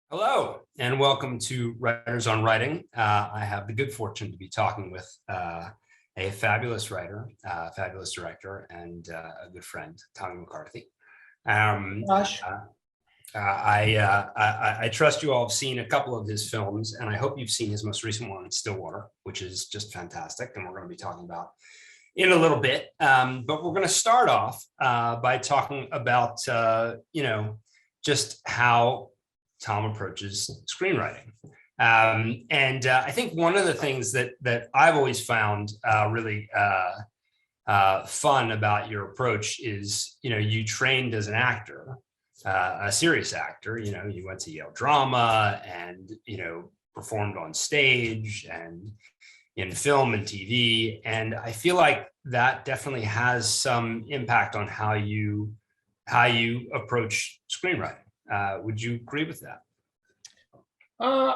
Hello, and welcome to Writers on Writing. I have the good fortune to be talking with a fabulous writer, fabulous director, and a good friend, Tom McCarthy. Gosh. I trust you all have seen a couple of his films, and I hope you've seen his most recent one, Stillwater, which is just fantastic, and we're going to be talking about in a little bit. But we're going to start off by talking about, just how Tom approaches screenwriting. I think one of the things that I've always found really fun about your approach is, you trained as an actor, a serious actor. You went to Yale Drama and, performed on stage and in film and TV. And I feel like that definitely has some impact on how you approach screenwriting. Would you agree with that?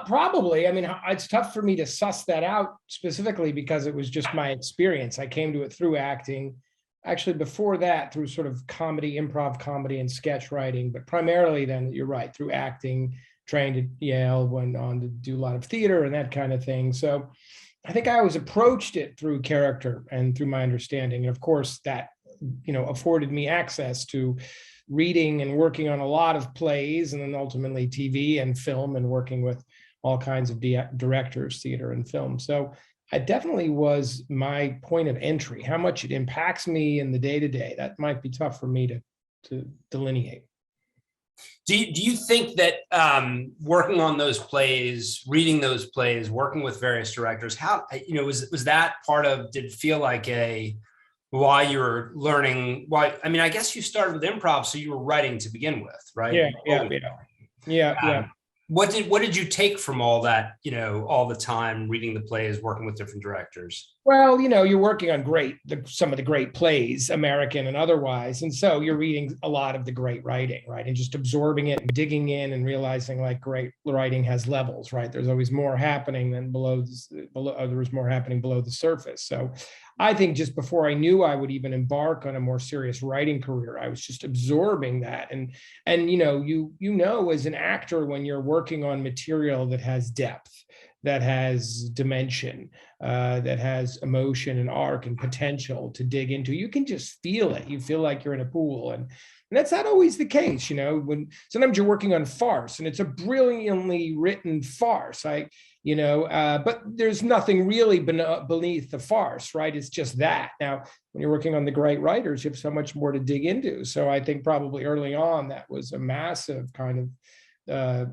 Probably. I mean, it's tough for me to suss that out specifically because it was just my experience. I came to it through acting. Actually, before that, through sort of comedy, improv comedy, and sketch writing. But primarily, then you're right, through acting. Trained at Yale, went on to do a lot of theater and that kind of thing. So, I think I always approached it through character and through my understanding. And of course, that afforded me access to reading and working on a lot of plays, and then ultimately TV and film, and working with all kinds of directors, theater and film. So it definitely was my point of entry. How much it impacts me in the day-to-day, that might be tough for me to delineate. Do you think that working on those plays, reading those plays, working with various directors, how, was that part of, did it feel like while you were learning, I mean, I guess you started with improv, so you were writing to begin with, right? Yeah. What did you take from all that, all the time reading the plays, working with different directors? Well, you're working on some of the great plays, American and otherwise. And so you're reading a lot of the great writing, right? And just absorbing it and digging in and realizing like great writing has levels, right? There's always more happening than there was more happening below the surface. So I think just before I knew I would even embark on a more serious writing career, I was just absorbing that. And as an actor, when you're working on material that has depth, that has dimension, that has emotion and arc and potential to dig into, you can just feel it. You feel like you're in a pool. And that's not always the case, when sometimes you're working on farce and it's a brilliantly written farce. But there's nothing really beneath the farce, right? It's just that. Now, when you're working on the great writers, you have so much more to dig into. So I think probably early on, that was a massive kind of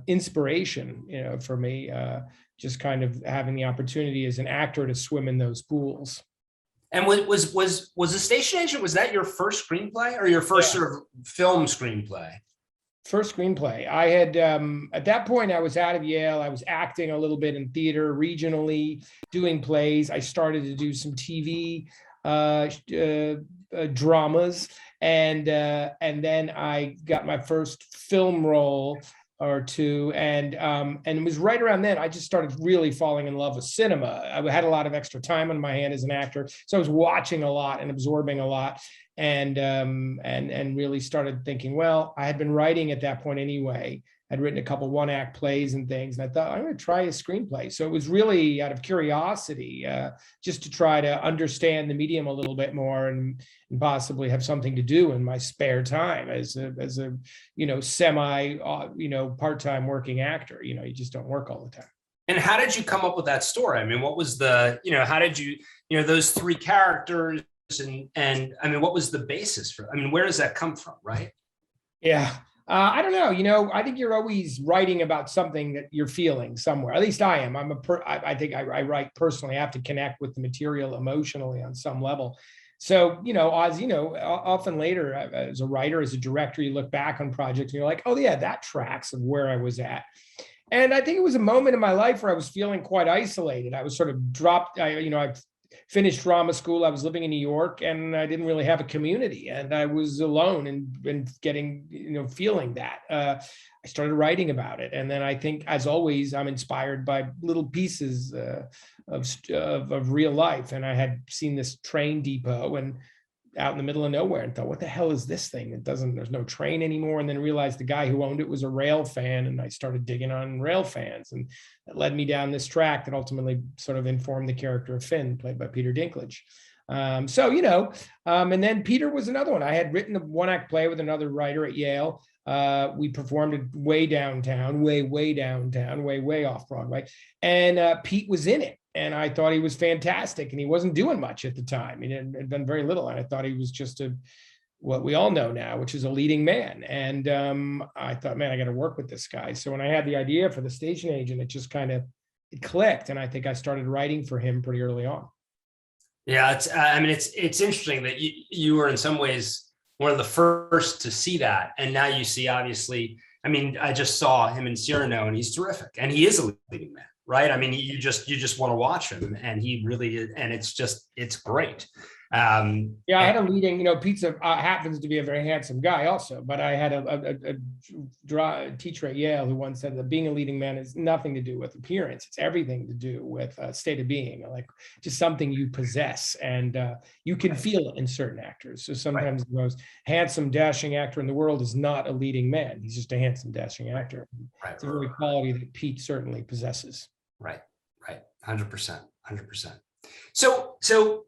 inspiration, for me, just kind of having the opportunity as an actor to swim in those pools. And was The Station Agent, was that your first screenplay or your first sort of film screenplay? First screenplay. I had, at that point, I was out of Yale. I was acting a little bit in theater regionally, doing plays. I started to do some TV dramas. And then I got my first film role or two. And it was right around then I just started really falling in love with cinema. I had a lot of extra time on my hand as an actor. So I was watching a lot and absorbing a lot. And really started thinking, well, I had been writing at that point anyway. I'd written a couple one-act plays and things, and I thought I'm going to try a screenplay. So it was really out of curiosity, just to try to understand the medium a little bit more, and possibly have something to do in my spare time as a semi part-time working actor. You just don't work all the time. And how did you come up with that story? I mean, what was how did you those three characters? And I mean, what was the basis for? I mean, where does that come from, right? Yeah, I don't know. I think you're always writing about something that you're feeling somewhere. At least I am. I think I write personally. I have to connect with the material emotionally on some level. So, often later as a writer, as a director, you look back on projects and you're like, oh yeah, that tracks of where I was at. And I think it was a moment in my life where I was feeling quite isolated. I was sort of dropped. I finished drama school. I was living in New York, and I didn't really have a community, and I was alone and getting, feeling that. I started writing about it. And then I think, as always, I'm inspired by little pieces of real life. And I had seen this train depot, and out in the middle of nowhere and thought, what the hell is this thing? There's no train anymore. And then realized the guy who owned it was a rail fan. And I started digging on rail fans, and that led me down this track that ultimately sort of informed the character of Finn, played by Peter Dinklage. And then Peter was another one. I had written a one-act play with another writer at Yale. We performed it way downtown, way downtown, way off Broadway. And Pete was in it. And I thought he was fantastic. And he wasn't doing much at the time. He had done very little. And I thought he was just what we all know now, which is a leading man. And I thought, man, I got to work with this guy. So when I had the idea for the station agent, it just kind of clicked. And I think I started writing for him pretty early on. Yeah, it's interesting that you were in some ways one of the first to see that, and now you see, obviously, I mean, I just saw him in Cyrano, and he's terrific, and he is a leading man, right? I mean, you just want to watch him, and he really is, and it's great. I had a leading, Pete happens to be a very handsome guy also, but I had a teacher at Yale who once said that being a leading man has nothing to do with appearance. It's everything to do with state of being, like just something you possess, and you can feel it in certain actors. So sometimes the most handsome, dashing actor in the world is not a leading man. He's just a handsome, dashing actor. It's a very quality that Pete certainly possesses. Right. 100%. So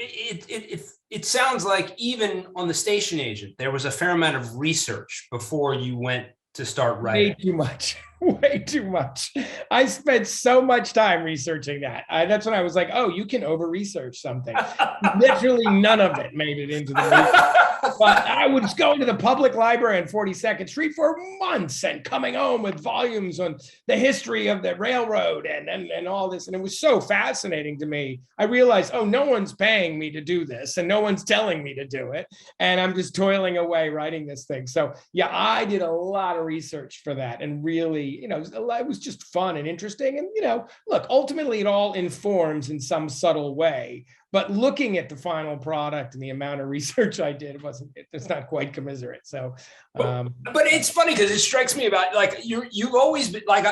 it sounds like even on the station agent, there was a fair amount of research before you went to start writing. Way too much. I spent so much time researching that. That's when I was like, oh, you can over-research something. Literally none of it made it into the movie. But I was going to the public library on 42nd Street for months and coming home with volumes on the history of the railroad and all this. And it was so fascinating to me. I realized, oh, no one's paying me to do this and no one's telling me to do it. And I'm just toiling away writing this thing. So yeah, I did a lot of research for that, and really, it was just fun and interesting. And, look, ultimately it all informs in some subtle way. But looking at the final product and the amount of research I did, it's not quite commiserate. So, but it's funny because it strikes me about like you've always been like,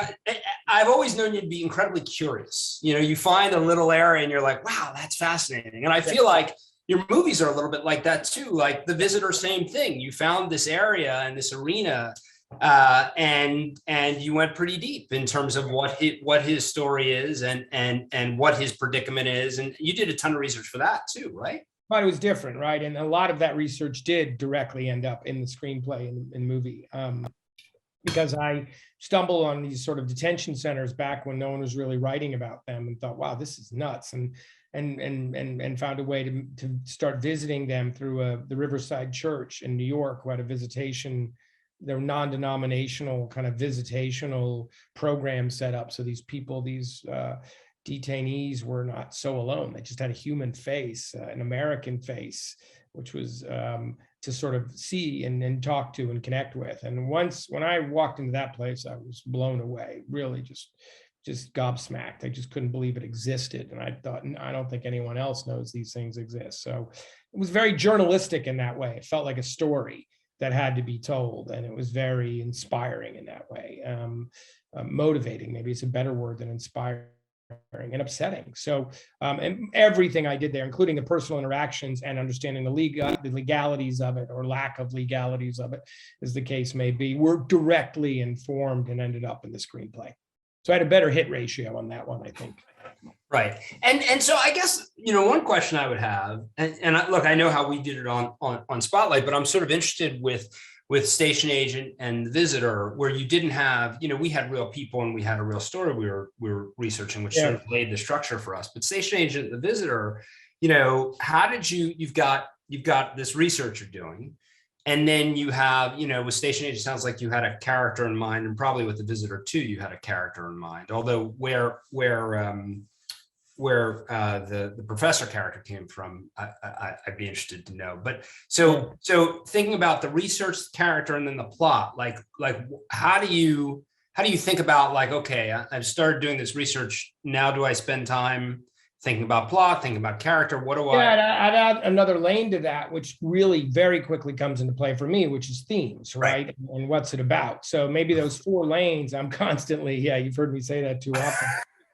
I've always known you to be incredibly curious. You find a little area and you're like, wow, that's fascinating. And I feel like your movies are a little bit like that too. Like The Visitor, same thing. You found this area and this arena, and you went pretty deep in terms of what his story is and what his predicament is, and you did a ton of research for that too, right? But it was different, right? And a lot of that research did directly end up in the screenplay and movie, because I stumbled on these sort of detention centers back when no one was really writing about them, and thought, wow, this is nuts, and found a way to start visiting them through the Riverside Church in New York, who had a visitation. Their non-denominational kind of visitational program set up. So these people, these detainees were not so alone. They just had a human face, an American face, which was to sort of see and talk to and connect with. And when I walked into that place, I was blown away, really just gobsmacked. I just couldn't believe it existed. And I thought, I don't think anyone else knows these things exist. So it was very journalistic in that way. It felt like a story that had to be told. And it was very inspiring in that way. Motivating, maybe it's a better word than inspiring, and upsetting. So, and everything I did there, including the personal interactions and understanding the legalities of it, or lack of legalities of it, as the case may be, were directly informed and ended up in the screenplay. So I had a better hit ratio on that one, I think. Right. And so I guess, one question I would have, look, I know how we did it on Spotlight, but I'm sort of interested with Station Agent and The Visitor, where you didn't have, we had real people and we had a real story we were researching, which sort of laid the structure for us. But Station Agent and The Visitor, how did you've got this research you're doing, and then you have, with Station Agent, it sounds like you had a character in mind, and probably with The Visitor too, you had a character in mind. Although where the professor character came from, I'd be interested to know. But so thinking about the research, character, and then the plot, like how do you think about, like, okay, I've started doing this research. Now do I spend time thinking about plot, thinking about character? What do I'd add another lane to that, which really very quickly comes into play for me, which is themes, right? And what's it about? So maybe those 4 lanes, I'm constantly, you've heard me say that too often.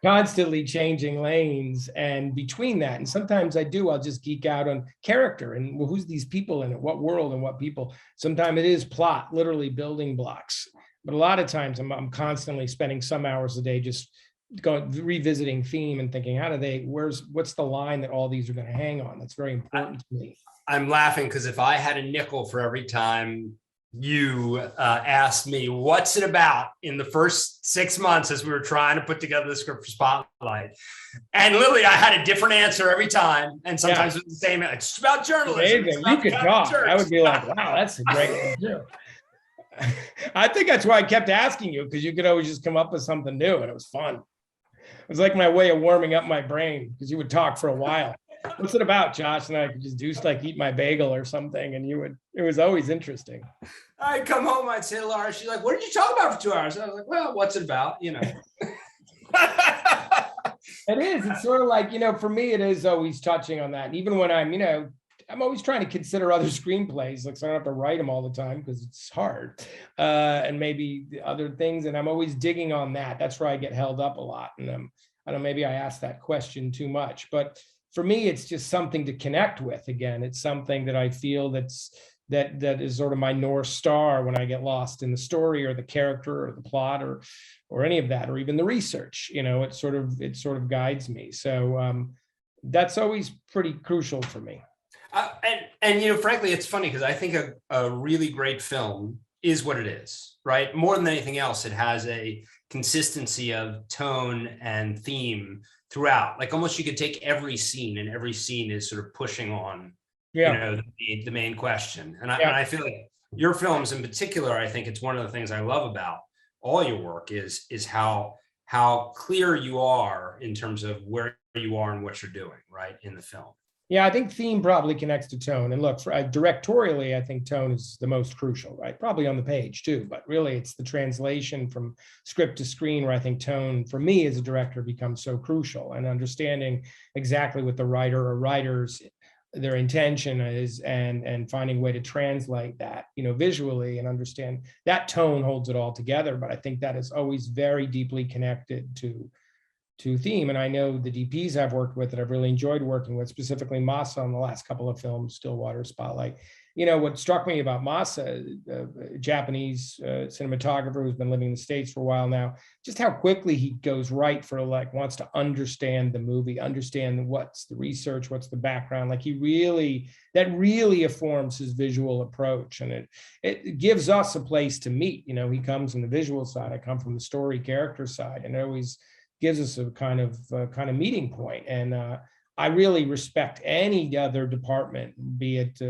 constantly changing lanes and between that. And sometimes I'll just geek out on character and, well, who's these people in it, what world and what people. Sometimes it is plot, literally building blocks. But a lot of times I'm constantly spending some hours a day just going revisiting theme and thinking, what's the line that all these are going to hang on? That's very important to me. I'm laughing because if I had a nickel for every time you asked me what's it about in the first 6 months as we were trying to put together the script for Spotlight, and literally I had a different answer every time, and sometimes it was the same. It's about journalism. Amazing. You could talk. I would be like, wow, that's a great one too. I think that's why I kept asking you, because you could always just come up with something new, and it was fun. It was like my way of warming up my brain, because you would talk for a while. What's it about, Josh? And I could just do like eat my bagel or something, and it was always interesting. I'd come home, I'd say to Laura, she's like, what did you talk about for 2 hours? I was like, well, what's it about? You know. It is. It's sort of like, for me, it is always touching on that. And even when I'm always trying to consider other screenplays, like, so I don't have to write them all the time because it's hard, and maybe the other things. And I'm always digging on that. That's where I get held up a lot. And I don't know, maybe I asked that question too much, but for me, it's just something to connect with. Again, it's something that I feel that is sort of my North Star when I get lost in the story or the character or the plot or any of that, or even the research. It sort of guides me. So that's always pretty crucial for me. And frankly, it's funny because I think a really great film is what it is, right? More than anything else, it has a consistency of tone and theme throughout. Like almost you could take every scene, and every scene is sort of pushing on, the main question. And I feel like your films in particular, I think it's one of the things I love about all your work is how clear you are in terms of where you are and what you're doing, right, in the film. Yeah, I think theme probably connects to tone. And look, directorially, I think tone is the most crucial, right? Probably on the page too, but really it's the translation from script to screen where I think tone, for me as a director, becomes so crucial, and understanding exactly what the writer or writers, their intention is, and finding a way to translate that, visually, and understand that tone holds it all together. But I think that is always very deeply connected to theme. And I know the DPs I've worked with that I've really enjoyed working with, specifically Masa on the last couple of films, Stillwater, Spotlight. What struck me about Masa, a Japanese cinematographer who's been living in the States for a while now, just how quickly he goes right for, like, wants to understand the movie, understand what's the research, what's the background. Like that really informs his visual approach. And it gives us a place to meet. He comes from the visual side, I come from the story character side, and it always gives us a kind of meeting point. And I really respect any other department, be it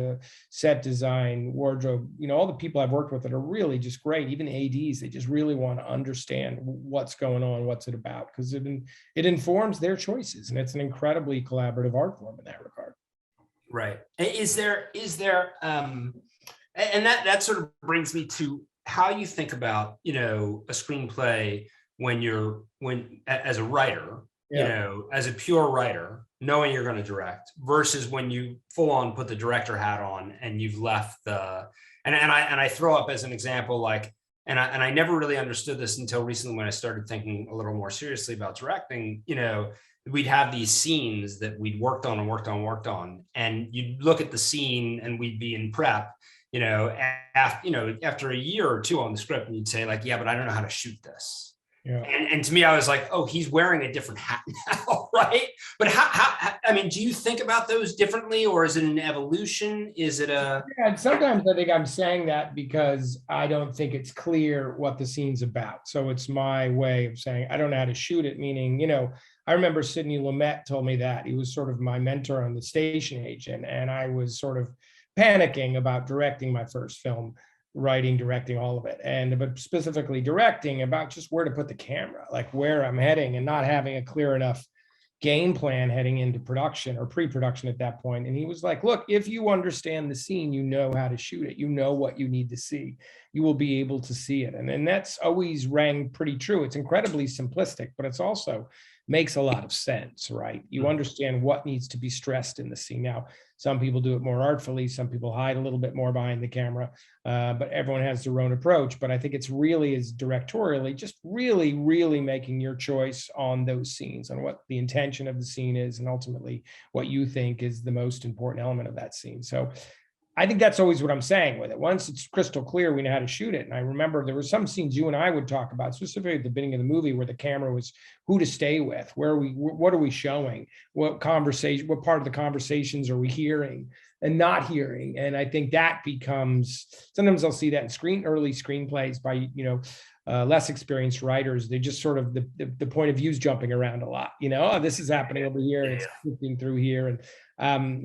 set design, wardrobe, all the people I've worked with that are really just great. Even ADs, they just really want to understand what's going on, what's it about, because it informs their choices. And it's an incredibly collaborative art form in that regard. Right. Is there, and that sort of brings me to how you think about, a screenplay when as a writer, as a pure writer, knowing you're going to direct, versus when you full on put the director hat on and you've left and I throw up as an example, like, and I never really understood this until recently when I started thinking a little more seriously about directing. We'd have these scenes that we'd worked on, and you'd look at the scene and we'd be in prep, after a year or two on the script, and you'd say, like, yeah, but I don't know how to shoot this. Yeah. And to me, I was like, oh, he's wearing a different hat now, right? But how do you think about those differently, or is it an evolution? Is it a... Yeah, sometimes I think I'm saying that because I don't think it's clear what the scene's about. So it's my way of saying, I don't know how to shoot it, meaning, I remember Sidney Lumet told me that. He was sort of my mentor on the station agent, and I was sort of panicking about directing my first film, writing, directing, all of it. But specifically directing, about just where to put the camera, like where I'm heading, and not having a clear enough game plan heading into production or pre-production at that point. And he was like, look, if you understand the scene, you know how to shoot it. You know what you need to see. You will be able to see it. And that's always rang pretty true. It's incredibly simplistic, but it's also makes a lot of sense, right? You understand what needs to be stressed in the scene. Now, some people do it more artfully, some people hide a little bit more behind the camera, but everyone has their own approach. But I think it's really is directorially just really, really making your choice on those scenes, on what the intention of the scene is, and ultimately what you think is the most important element of that scene. So I think that's always what I'm saying with it. Once it's crystal clear, we know how to shoot it. And I remember there were some scenes you and I would talk about, specifically at the beginning of the movie, where the camera was who to stay with, what are we showing, what conversation, what part of the conversations are we hearing and not hearing. And I think that becomes, sometimes I'll see that in early screenplays by, less experienced writers. They just sort of the point of views jumping around a lot. Oh, this is happening over here, and it's flipping through here, and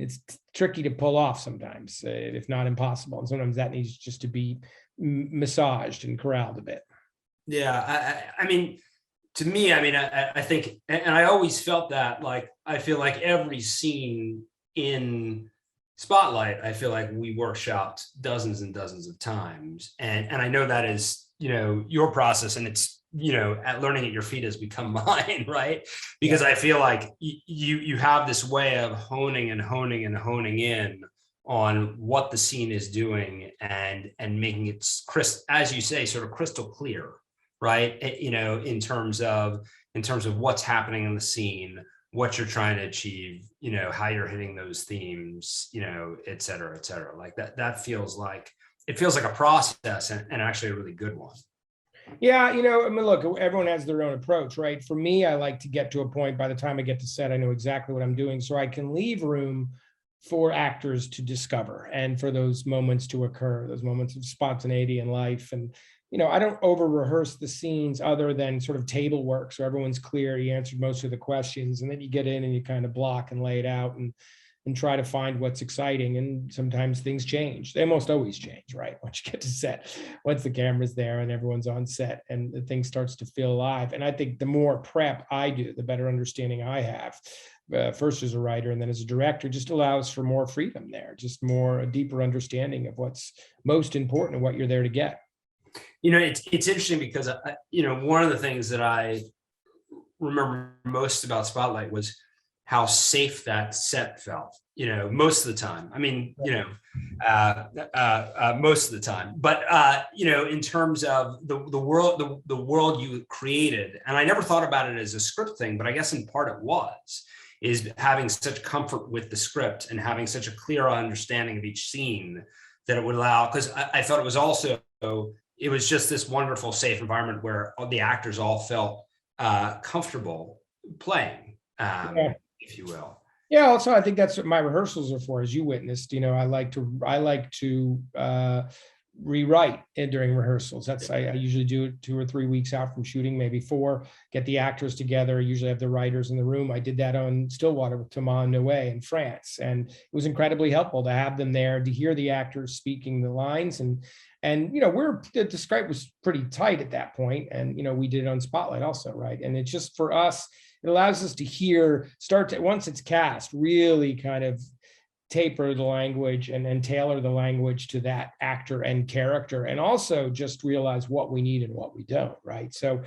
it's tricky to pull off sometimes, if not impossible. And sometimes that needs just to be massaged and corralled a bit. Yeah, I mean, to me, I think, and I always felt that, like, I feel like every scene in Spotlight, I feel like we workshopped dozens and dozens of times, and I know that is, your process, and it's, at learning at your feet has become mine, right? Because I feel like you have this way of honing and honing and honing in on what the scene is doing, and making it as you say, sort of crystal clear, right? In terms of what's happening in the scene, what you're trying to achieve, how you're hitting those themes, et cetera, et cetera. Like that feels like, it feels like a process, and actually a really good one. Yeah, look, everyone has their own approach, right? For me, I like to get to a point, by the time I get to set, I know exactly what I'm doing, so I can leave room for actors to discover and for those moments to occur, those moments of spontaneity in life. And, I don't over rehearse the scenes other than sort of table work. So everyone's clear, you answered most of the questions, and then you get in and you kind of block and lay it out and try to find what's exciting. And sometimes things change. They almost always change, right? Once you get to set, once the camera's there and everyone's on set and the thing starts to feel alive. And I think the more prep I do, the better understanding I have, first as a writer and then as a director, just allows for more freedom there, just a deeper understanding of what's most important and what you're there to get. It's interesting because, one of the things that I remember most about Spotlight was how safe that set felt, most of the time. Most of the time. But, in terms of the world you created, and I never thought about it as a script thing, but I guess in part it was, is having such comfort with the script and having such a clear understanding of each scene that it would allow, because I thought it was also, it was just this wonderful, safe environment where the actors all felt comfortable playing. If you will. Yeah. Also, I think that's what my rehearsals are for, as you witnessed. I like to rewrite during rehearsals. I usually do it 2 or 3 weeks out from shooting, maybe 4. Get the actors together. I usually have the writers in the room. I did that on Stillwater with Thomas in France, and it was incredibly helpful to have them there, to hear the actors speaking the lines, and the script was pretty tight at that point, and we did it on Spotlight also, right? And it's just for us. It allows us to once it's cast, really kind of taper the language and tailor the language to that actor and character, and also just realize what we need and what we don't, right? So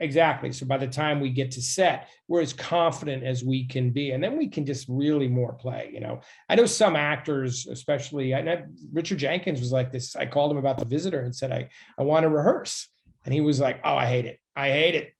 exactly. So by the time we get to set, we're as confident as we can be, and then we can just really more play. I know some actors, especially, I know Richard Jenkins was like this. I called him about The Visitor and said, I want to rehearse. And he was like, oh, I hate it. I hate it.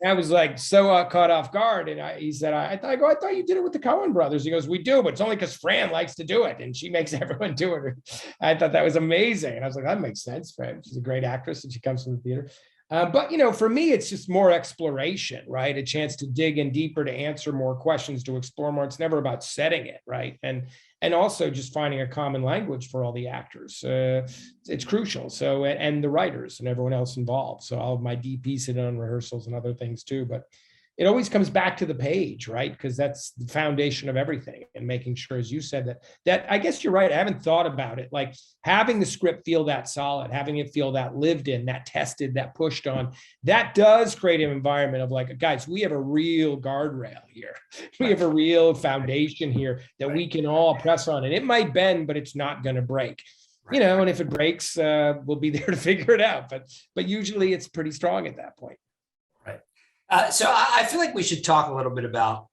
I was like so caught off guard, and he said, I thought you did it with the Coen brothers. He goes, we do, but it's only because Fran likes to do it, and she makes everyone do it. I thought that was amazing, and I was like, that makes sense. Fran, she's a great actress, and she comes from the theater. But for me, it's just more exploration, right? A chance to dig in deeper, to answer more questions, to explore more. It's never about setting it, right? And also just finding a common language for all the actors. It's crucial. So, and the writers and everyone else involved. So all of my DPs sit on rehearsals and other things too, but it always comes back to the page, right? Because that's the foundation of everything, and making sure, as you said, that I guess you're right. I haven't thought about it. Like having the script feel that solid, having it feel that lived in, that tested, that pushed on, that does create an environment of like, guys, we have a real guardrail here. We have a real foundation here that we can all press on, and it might bend, but it's not going to break. And if it breaks, we'll be there to figure it out. But usually it's pretty strong at that point. Right. So I feel like we should talk a little bit about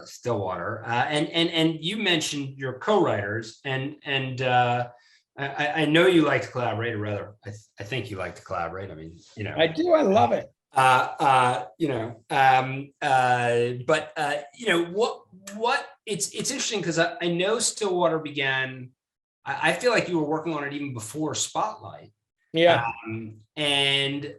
Stillwater, and you mentioned your co-writers, and I know you like to collaborate, or rather, I think you like to collaborate. I mean, I do. I love it. What it's interesting because I know Stillwater began. I feel like you were working on it even before Spotlight. Yeah. And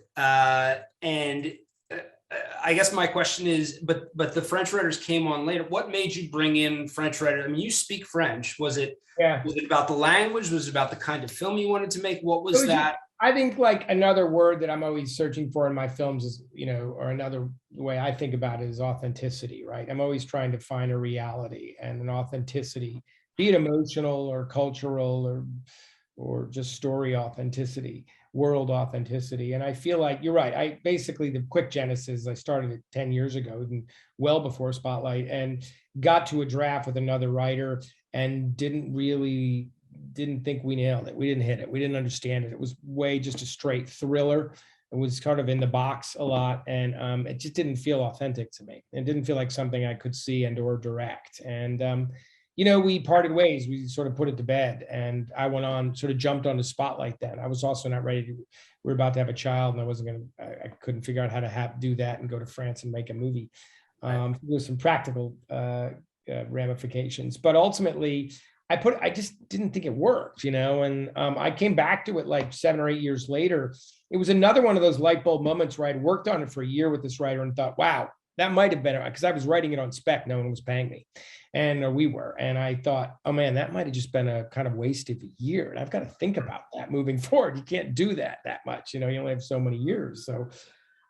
I guess my question is, but the French writers came on later. What made you bring in French writers? I mean, you speak French. Was it about the language? Was it about the kind of film you wanted to make? What was that? I think like another word that I'm always searching for in my films is, or another way I think about it is authenticity, right? I'm always trying to find a reality and an authenticity, be it emotional or cultural or just story authenticity, world authenticity. And I feel like you're right. I basically, the quick genesis, I started it 10 years ago, and well before Spotlight, and got to a draft with another writer and didn't think we nailed it. We didn't hit it. We didn't understand it. It was way just a straight thriller. It was kind of in the box a lot. And it just didn't feel authentic to me. It didn't feel like something I could see and or direct. And, we parted ways. We sort of put it to bed, and I went on, sort of jumped on the Spotlight then. I was also not ready to, we were about to have a child, and I couldn't figure out how to do that and go to France and make a movie. There's some practical ramifications, but ultimately I just didn't think it worked, and I came back to it like 7 or 8 years later. It was another one of those light bulb moments where I'd worked on it for a year with this writer and thought, wow, that might have been, because I was writing it on spec. No one was paying me. And we were. And I thought, oh man, that might have just been a kind of waste of a year. And I've got to think about that moving forward. You can't do that much. You only have so many years. So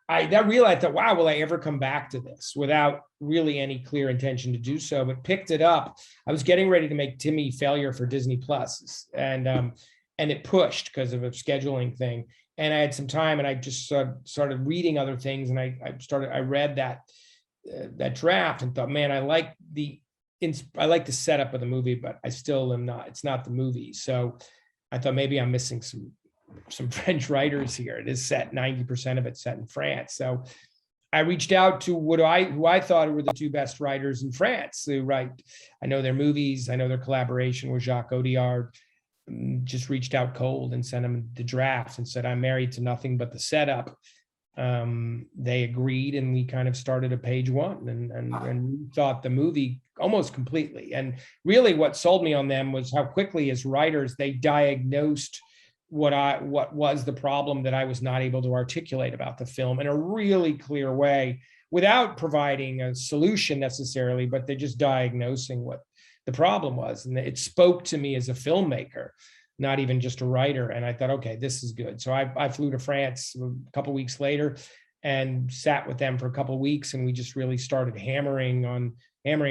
I realized that, wow, will I ever come back to this without really any clear intention to do so? But picked it up. I was getting ready to make Timmy Failure for Disney Plus, and it pushed because of a scheduling thing. And I had some time, and I just started reading other things, and I read that draft and thought, man, I like the setup of the movie, but I still am not. It's not the movie. So I thought maybe I'm missing some French writers here. It is set 90% of it set in France. So I reached out to who I thought were the two best writers in France who write. I know their movies. I know their collaboration with Jacques Audiard. Just reached out cold and sent them the draft and said, I'm married to nothing but the setup. They agreed, and we kind of started at page one and we thought the movie almost completely. And really what sold me on them was how quickly as writers, they diagnosed what was the problem that I was not able to articulate about the film in a really clear way without providing a solution necessarily, but they're just diagnosing what the problem was. And it spoke to me as a filmmaker, not even just a writer. And I thought, okay, this is good. So I flew to France a couple of weeks later and sat with them for a couple of weeks. And we just really started hammering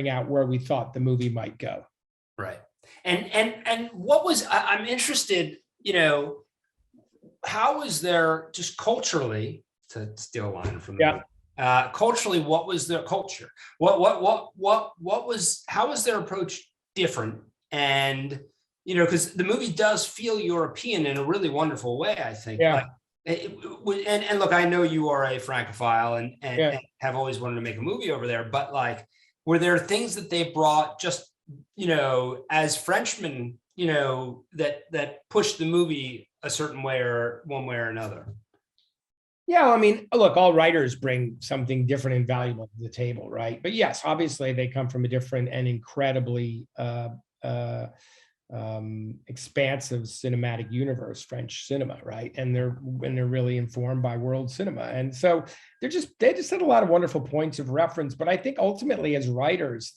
out where we thought the movie might go. Right. And what was, I'm interested, how was there, just culturally, to steal a line from the movie, culturally, what was their culture? What was, how was their approach different? And, because the movie does feel European in a really wonderful way, I think. Yeah. And look, I know you are a Francophile and have always wanted to make a movie over there, but like, were there things that they brought just, as Frenchmen, that pushed the movie a certain way or one way or another? Yeah, I mean, look, all writers bring something different and valuable to the table, right? But yes, obviously they come from a different and incredibly expansive cinematic universe, French cinema, right? And they're really informed by world cinema, and so they just had a lot of wonderful points of reference. But I think ultimately, as writers,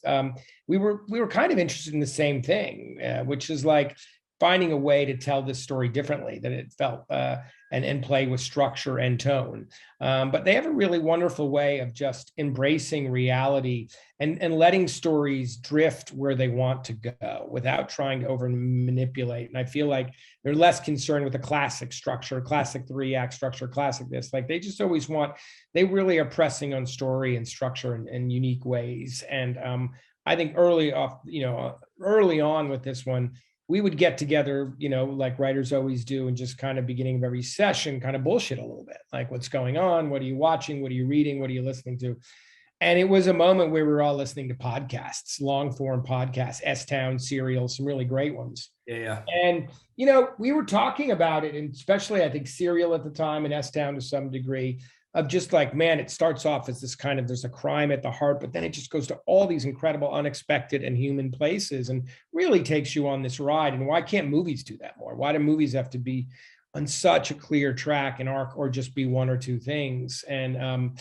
we were kind of interested in the same thing, which is like finding a way to tell this story differently than it felt, and play with structure and tone. But they have a really wonderful way of just embracing reality and letting stories drift where they want to go without trying to over manipulate. And I feel like they're less concerned with the classic structure, classic 3-act structure, classic this. Like they just always they really are pressing on story and structure in unique ways. And I think early on with this one, we would get together, like writers always do, and just kind of beginning of every session, kind of bullshit a little bit, like what's going on, what are you watching, what are you reading, what are you listening to? And it was a moment where we were all listening to podcasts, long form podcasts, S-Town, Serial, some really great ones. Yeah. And, we were talking about it, and especially I think Serial at the time and S-Town to some degree, of just like, man, it starts off as this kind of, there's a crime at the heart, but then it just goes to all these incredible, unexpected and human places and really takes you on this ride. And why can't movies do that more? Why do movies have to be on such a clear track and arc, or just be one or two things? And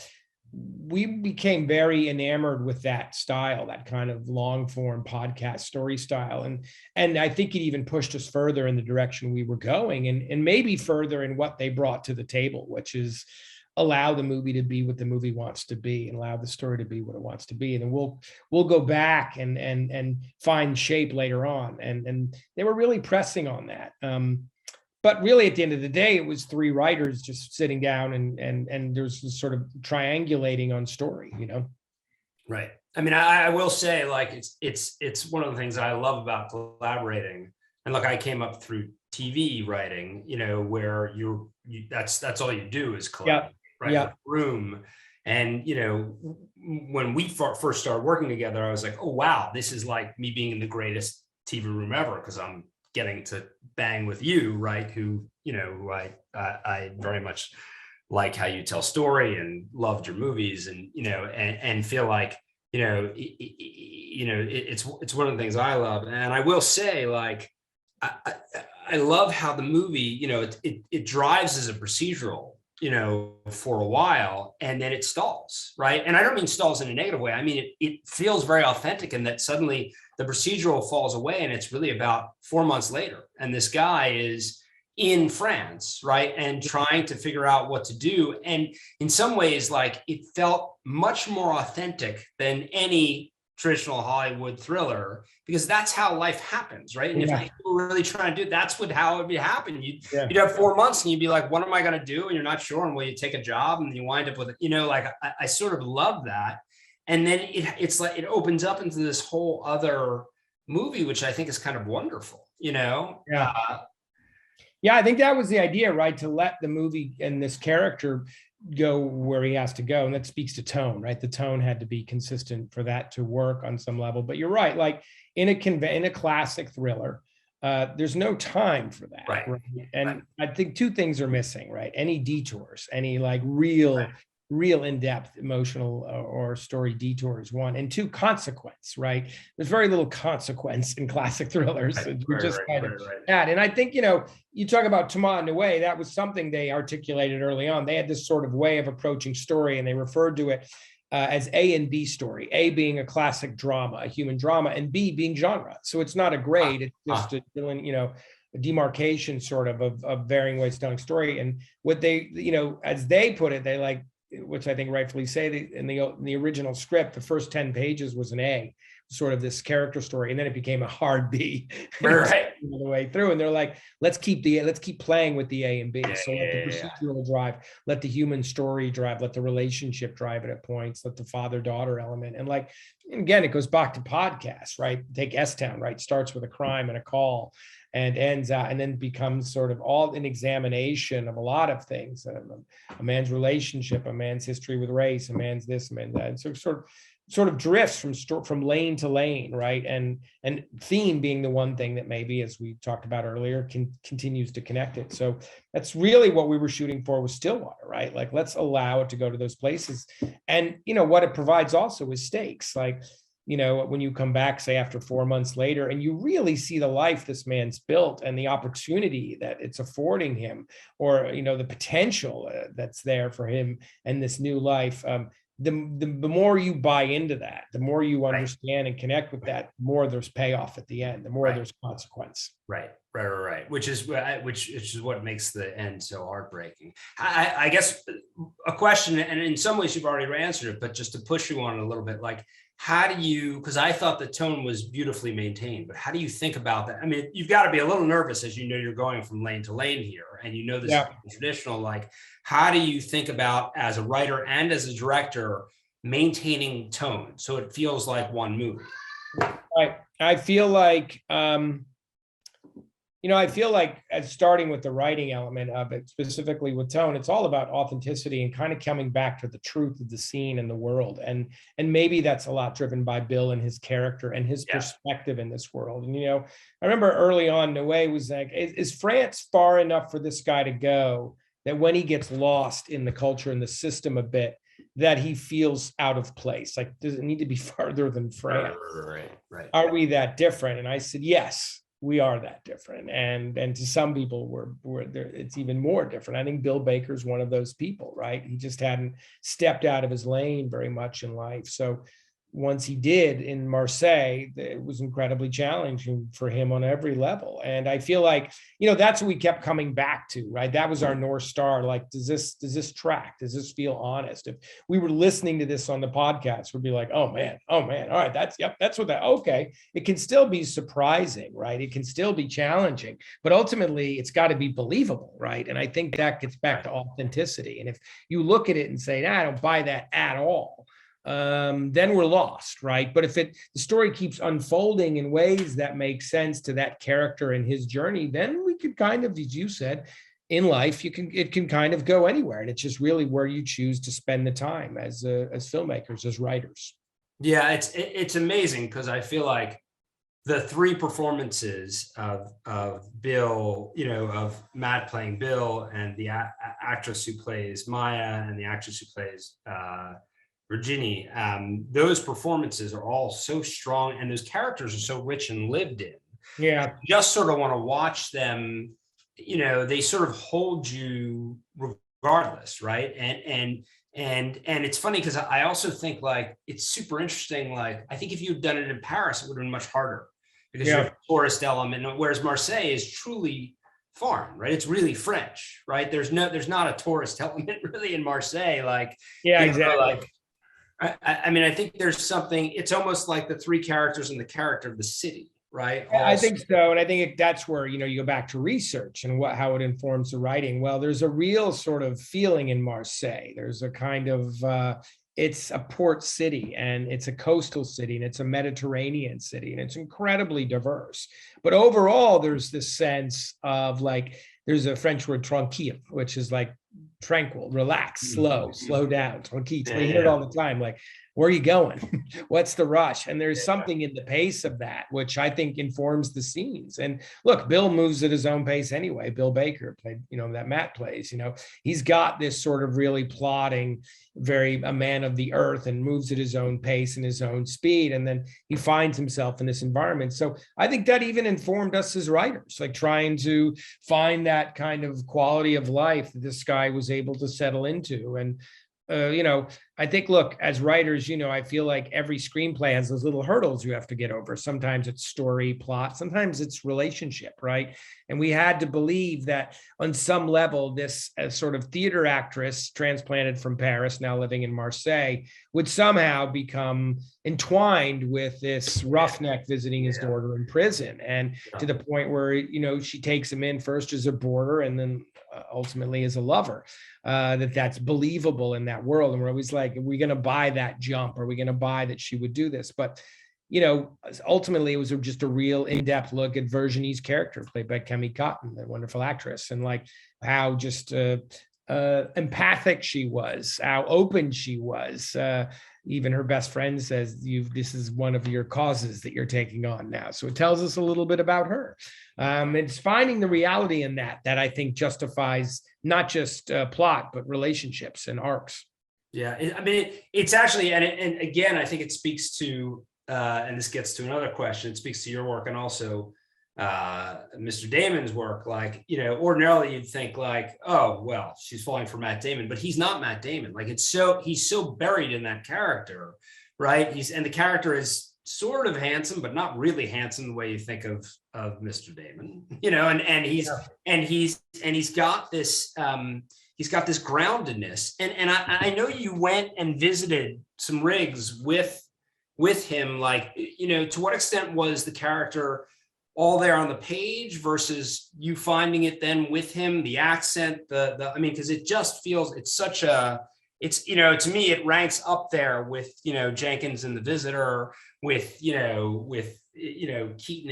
we became very enamored with that style, that kind of long form podcast story style. And I think it even pushed us further in the direction we were going, and maybe further in what they brought to the table, which is allow the movie to be what the movie wants to be and allow the story to be what it wants to be. And then we'll go back and find shape later on. And they were really pressing on that. But really, at the end of the day, it was three writers just sitting down and there's this sort of triangulating on story, Right. I mean, I will say, like, it's one of the things I love about collaborating. And look, I came up through TV writing, where that's all you do is collaborate, right? Yeah. With room. And, when we first started working together, I was like, oh, wow, this is like me being in the greatest TV room ever, because I'm getting to bang with you, right? Who I very much like how you tell story and loved your movies, and and feel like it's one of the things I love. And I will say, like, I love how the movie, it drives as a procedural, for a while, and then it stalls, right? And I don't mean stalls in a negative way. I mean, it feels very authentic in that suddenly the procedural falls away, and it's really about 4 months later. And this guy is in France, right? And trying to figure out what to do. And in some ways, like, it felt much more authentic than any traditional Hollywood thriller, because that's how life happens, right? And if people were really trying to do, how it would happen. You'd have 4 months and you'd be like, what am I going to do? And you're not sure. And will you take a job? And you wind up with, like, I sort of love that. And then it's like, it opens up into this whole other movie, which I think is kind of wonderful, Yeah. I think that was the idea, right? To let the movie and this character go where he has to go. And that speaks to tone, right? The tone had to be consistent for that to work on some level. But you're right, like in a classic thriller, there's no time for that. Right. And I think two things are missing, right? Any detours, any like real in-depth emotional or story detours, one, and two, consequence, right? There's very little consequence in classic thrillers. That. And I think, you talk about Thomas Noué, that was something they articulated early on. They had this sort of way of approaching story, and they referred to it as A and B story, A being a classic drama, a human drama, and B being genre. So it's not a grade, it's just a demarcation sort of varying ways of telling story. And what they, as they put it, they like, which I think rightfully say, in the original script, the first 10 pages was an A, sort of this character story, and then it became a hard B right the way through. And they're like, let's keep playing with the A and B. So let the procedural drive, let the human story drive, let the relationship drive it at points, let the father-daughter element. And like, again, it goes back to podcasts, right? Take S-Town, right? Starts with a crime and a call, and ends out, and then becomes sort of all an examination of a lot of things, a man's relationship, a man's history with race, a man's this, a man's that. And so sort of drifts from lane to lane, right? And theme being the one thing that maybe, as we talked about earlier, continues to connect it. So that's really what we were shooting for with Stillwater, right? Like, let's allow it to go to those places. And, what it provides also is stakes. Like, when you come back, say, after 4 months later, and you really see the life this man's built and the opportunity that it's affording him, or, the potential that's there for him and this new life, the more you buy into that, the more you understand and connect with that, the more there's payoff at the end, the more there's consequence. Right. Which is what makes the end so heartbreaking. I guess a question, and in some ways you've already answered it, but just to push you on a little bit, like, how do you, because I thought the tone was beautifully maintained, but how do you think about that? I mean, you've got to be a little nervous, as you're going from lane to lane here, and this is traditional. Like, how do you think about, as a writer and as a director, maintaining tone so it feels like one movie? I feel like I feel like as starting with the writing element of it, specifically with tone, it's all about authenticity and kind of coming back to the truth of the scene and the world. And maybe that's a lot driven by Bill and his character and his perspective in this world. And, I remember early on, Noé was like, is France far enough for this guy to go that when he gets lost in the culture and the system a bit, that he feels out of place? Like, does it need to be farther than France? Right. Are we that different? And I said, yes, we are that different. And to some people, we're there, it's even more different. I think Bill Baker's one of those people, right? He just hadn't stepped out of his lane very much in life. So once he did in Marseille, it was incredibly challenging for him on every level. And I feel like, that's what we kept coming back to, right? That was our North Star. Like, does this track? Does this feel honest? If we were listening to this on the podcast, we'd be like, oh man. All right. That's what okay. It can still be surprising, right? It can still be challenging, but ultimately it's got to be believable, right? And I think that gets back to authenticity. And if you look at it and say, I don't buy that at all, then we're lost, right? But if the story keeps unfolding in ways that make sense to that character and his journey, then we could kind of, as you said, in life, it can kind of go anywhere, and it's just really where you choose to spend the time as filmmakers, as writers. Yeah, it's amazing because I feel like the three performances of Bill, of Matt playing Bill, and the actress who plays Maya, and the actress who plays Virginie, those performances are all so strong, and those characters are so rich and lived in. Yeah, you just sort of want to watch them. They sort of hold you regardless, right? And it's funny because I also think like it's super interesting. Like, I think if you'd done it in Paris, it would have been much harder because you have a tourist element, whereas Marseille is truly foreign, right? It's really French, right? There's not a tourist element really in Marseille. Like, exactly. Like, I mean, I think there's something, it's almost like the three characters and the character of the city, right? I think so. And I think that's where, you go back to research and how it informs the writing. Well, there's a real sort of feeling in Marseille. There's a kind of, it's a port city, and it's a coastal city, and it's a Mediterranean city, and it's incredibly diverse. But overall, there's this sense of like, there's a French word, tranquille, which is like tranquil, relax, slow down, tranquille. We hear it all the time. Like, where are you going? What's the rush? And there's something in the pace of that, which I think informs the scenes. And look, Bill moves at his own pace anyway. Bill Baker played, that Matt plays, he's got this sort of really plodding, very a man of the earth, and moves at his own pace and his own speed. And then he finds himself in this environment. So I think that even informed us as writers, like trying to find that kind of quality of life that this guy was able to settle into. And I think, look, as writers, I feel like every screenplay has those little hurdles you have to get over. Sometimes it's story, plot, sometimes it's relationship, right? And we had to believe that on some level, this sort of theater actress transplanted from Paris, now living in Marseille, would somehow become entwined with this roughneck visiting his daughter in prison. And to the point where, she takes him in first as a boarder and then ultimately as a lover, that's believable in that world. And we're always like, are we going to buy that jump? Are we going to buy that she would do this? But, ultimately it was just a real in-depth look at Virginie's character played by Camille Cotton, the wonderful actress, and like how just empathic she was, how open she was. Even her best friend says, this is one of your causes that you're taking on now. So it tells us a little bit about her. It's finding the reality in that I think justifies not just plot, but relationships and arcs. Yeah, I mean, it's actually, and again, I think it speaks to, and this gets to another question, it speaks to your work and also Mr. Damon's work. Like, ordinarily you'd think like, oh, well, she's falling for Matt Damon, but he's not Matt Damon. Like, he's so buried in that character, right? And the character is sort of handsome, but not really handsome the way you think of Mr. Damon, and he's got this, he's got this groundedness. And I know you went and visited some rigs with him, like, to what extent was the character all there on the page versus you finding it then with him, the accent, I mean, because it just feels, it's to me, it ranks up there with, Jenkins and The Visitor, Keaton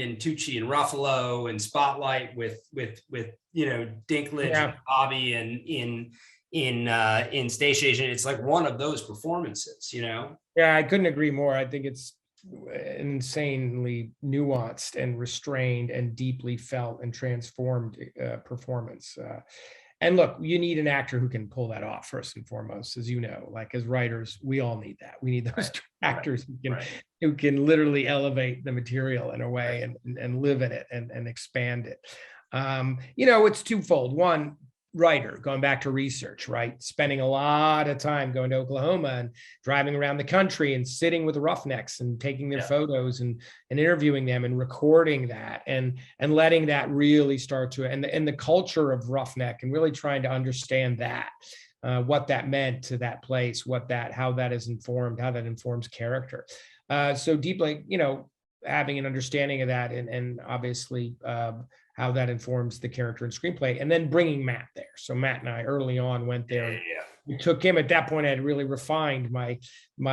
and Tucci and Ruffalo and Spotlight with Dinklage and Bobby and in Station Agent. It's like one of those performances, Yeah, I couldn't agree more. I think it's insanely nuanced and restrained and deeply felt and transformed performance. And look, you need an actor who can pull that off first and foremost, as you know. Like as writers, we all need that. We need those actors who can literally elevate the material in a way and live in it and expand it. It's twofold. One, writer, going back to research, right? Spending a lot of time going to Oklahoma and driving around the country and sitting with the Roughnecks and taking their photos and interviewing them and recording that and letting that really start to, and the culture of Roughneck, and really trying to understand that, what that meant to that place, how that informs character. So deeply, having an understanding of that and obviously how that informs the character and screenplay, and then bringing Matt there. So Matt and I early on went there. Yeah. We took him. At that point, I had really refined my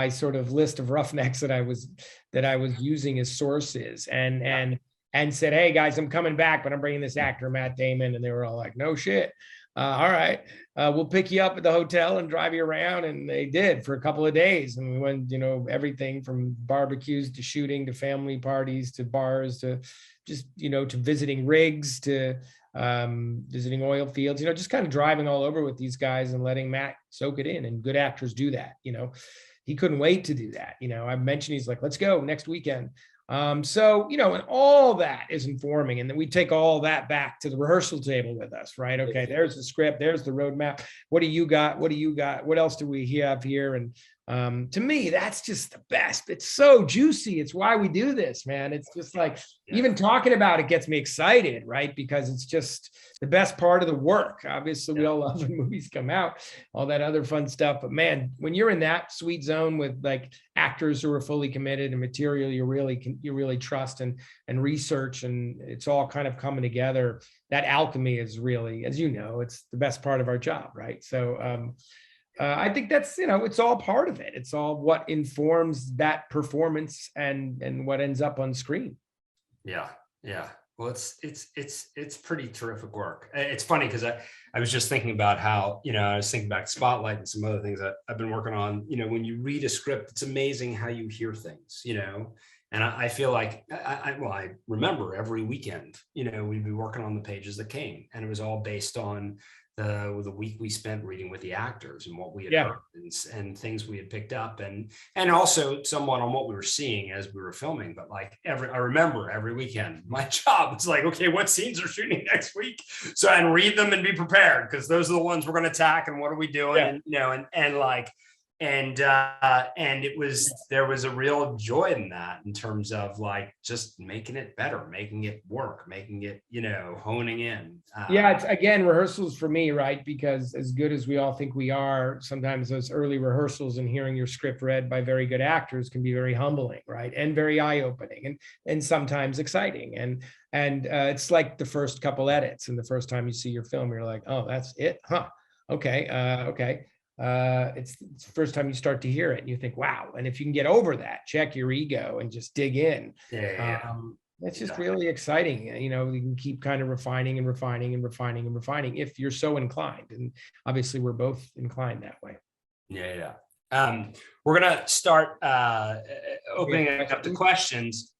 sort of list of Roughnecks that I was using as sources, and said, "Hey guys, I'm coming back, but I'm bringing this actor, Matt Damon." And they were all like, "No shit. All right, we'll pick you up at the hotel and drive you around." And they did for a couple of days. And we went, everything from barbecues to shooting to family parties to bars to just, to visiting rigs to visiting oil fields, just kind of driving all over with these guys and letting Matt soak it in. And good actors do that. He couldn't wait to do that. I mentioned, he's like, "Let's go next weekend." And all that is informing, and then we take all that back to the rehearsal table with us, right? Okay, there's the script, there's the roadmap. What do you got? What else do we have here? And to me, that's just the best. It's so juicy. It's why we do this, man. It's just like, even talking about it gets me excited, right? Because it's just the best part of the work. Obviously, we all love when movies come out, all that other fun stuff. But man, when you're in that sweet zone with like actors who are fully committed and material you really trust and research, and it's all kind of coming together, that alchemy is really, as you know, it's the best part of our job, right? So I think that's, it's all part of it. It's all what informs that performance and what ends up on screen. Yeah. Well, it's pretty terrific work. It's funny because I was just thinking about how, I was thinking back to Spotlight and some other things that I've been working on. When you read a script, it's amazing how you hear things, and I feel like I remember every weekend, we'd be working on the pages that came, and it was all based on the week we spent reading with the actors and what we had heard and things we had picked up, and also somewhat on what we were seeing as we were filming. But like I remember every weekend, my job was like, okay, what scenes are shooting next week? So and read them and be prepared, because those are the ones we're going to attack, and what are we doing? And there was a real joy in that, in terms of like just making it better, making it work, making it, honing in. It's again, rehearsals for me, right? Because as good as we all think we are, sometimes those early rehearsals and hearing your script read by very good actors can be very humbling, right? And very eye-opening and sometimes exciting. And it's like the first couple edits, and the first time you see your film, you're like, "Oh, that's it? Huh. Okay. Okay." It's the first time you start to hear it and you think, wow. And if you can get over that, check your ego and just dig in. It's just really exciting. You can keep kind of refining and refining and refining and refining if you're so inclined. And obviously we're both inclined that way. We're going to start opening up to questions.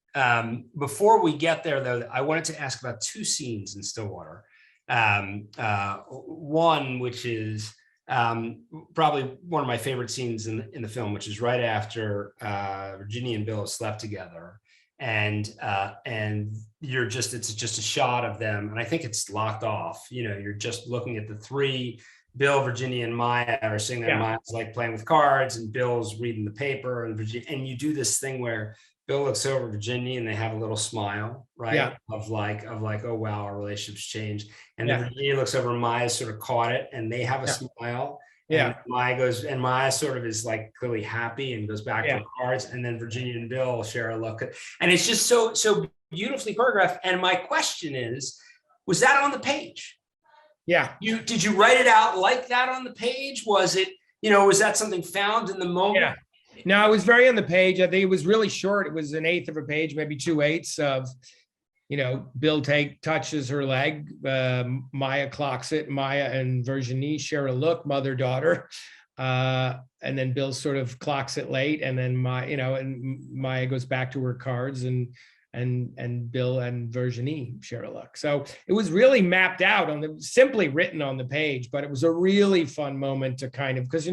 Before we get there, though, I wanted to ask about two scenes in Stillwater. One, which is probably one of my favorite scenes in the film, which is right after Virginia and Bill have slept together, and it's just a shot of them, and I think it's locked off. You're just looking at the three. Bill, Virginia, and Maya are sitting there. Maya's like playing with cards, and Bill's reading the paper, and you do this thing where Bill looks over Virginia and they have a little smile, right? Yeah. Of like, oh wow, our relationship's changed. And then Virginia looks over, and Maya sort of caught it, and they have a smile. And Maya sort of is like clearly happy and goes back to her cards. And then Virginia and Bill share a look, and it's just so beautifully choreographed. And my question is, was that on the page? Yeah. Did you write it out like that on the page? Was it, was that something found in the moment? No, it was very on the page. I think it was really short. It was an eighth of a page, maybe 2/8 of, Bill touches her leg. Maya clocks it. Maya and Virginie share a look, mother, daughter. And then Bill sort of clocks it late. And then and Maya goes back to her cards, and Bill and Virginie share a look. So it was really mapped out simply written on the page, but it was a really fun moment to kind of, because,